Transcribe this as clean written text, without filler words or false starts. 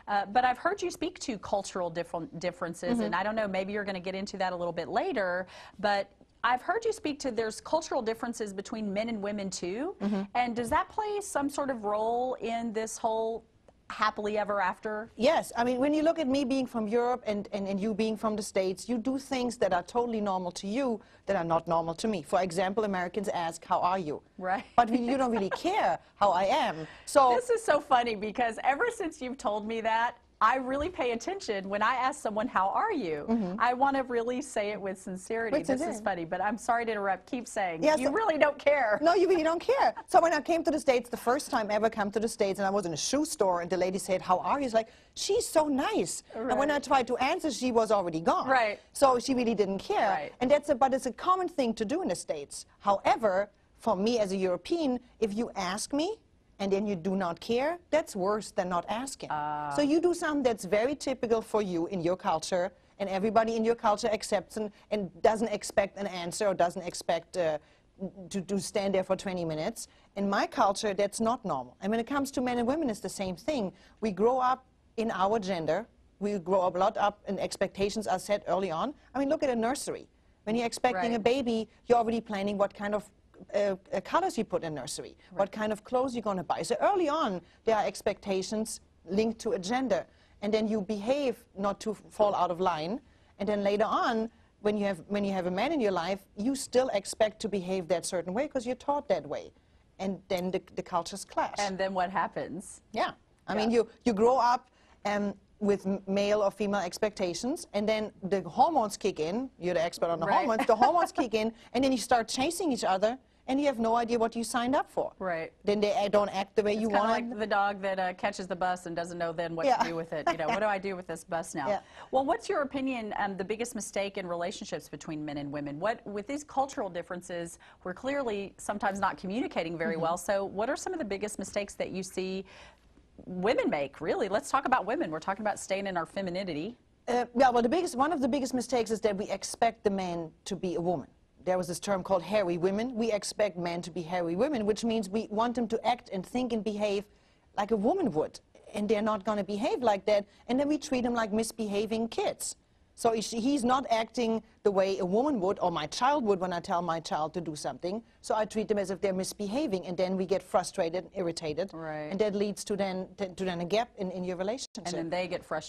But I've heard you speak to cultural differences, and I don't know, maybe you're going to get into that a little bit later, but I've heard you speak to there's cultural differences between men and women too, and does that play some sort of role in this whole happily ever after? Yes, I mean, when you look at me being from Europe and you being from the States, you do things that are totally normal to you that are not normal to me. For example, Americans ask, how are you? Right. But you don't really care how I am. So this is so funny because ever since you've told me that, I really pay attention when I ask someone, how are you? I want to really say it with sincerity. This is funny, but I'm sorry to interrupt. Keep saying. Yes, you really don't care. No, you really don't care. So when I came to the States, the first time I ever come to the States, and I was in a shoe store, and the lady said, how are you? It's like, she's so nice. Right. And when I tried to answer, she was already gone. Right. So she really didn't care. Right. And but it's a common thing to do in the States. However, for me as a European, if you ask me, and then you do not care, that's worse than not asking. So you do something that's very typical for you in your culture, and everybody in your culture accepts and doesn't expect an answer or doesn't expect to stand there for 20 minutes. In my culture, that's not normal. And when it comes to men and women, it's the same thing. We grow up in our gender. We grow up a lot up, and expectations are set early on. I mean, look at a nursery. When you're expecting a baby, you're already planning what kind of colors you put in nursery, what kind of clothes you're going to buy. So early on, there are expectations linked to a gender, and then you behave not to fall out of line, and then later on, when you have a man in your life, you still expect to behave that certain way because you're taught that way, and then the cultures clash. And then what happens? Yeah, I mean, you grow up with male or female expectations, and then the hormones kick in. You're the expert on the hormones. The hormones kick in, and then you start chasing each other, and you have no idea what you signed up for. Right. Then they don't act the way you want. It's kind of like the dog that catches the bus and doesn't know then what to do with it. You know, what do I do with this bus now? Yeah. Well, what's your opinion, the biggest mistake in relationships between men and women? With these cultural differences, we're clearly sometimes not communicating very well. So what are some of the biggest mistakes that you see women make, really? Let's talk about women. We're talking about staying in our femininity. Yeah, well, one of the biggest mistakes is that we expect the man to be a woman. There was this term called hairy women. We expect men to be hairy women, which means we want them to act and think and behave like a woman would. And they're not going to behave like that. And then we treat them like misbehaving kids. So he's not acting the way a woman would, or my child would when I tell my child to do something. So I treat them as if they're misbehaving, and then we get frustrated and irritated. Right. And that leads to then a gap in your relationship. And then they get frustrated.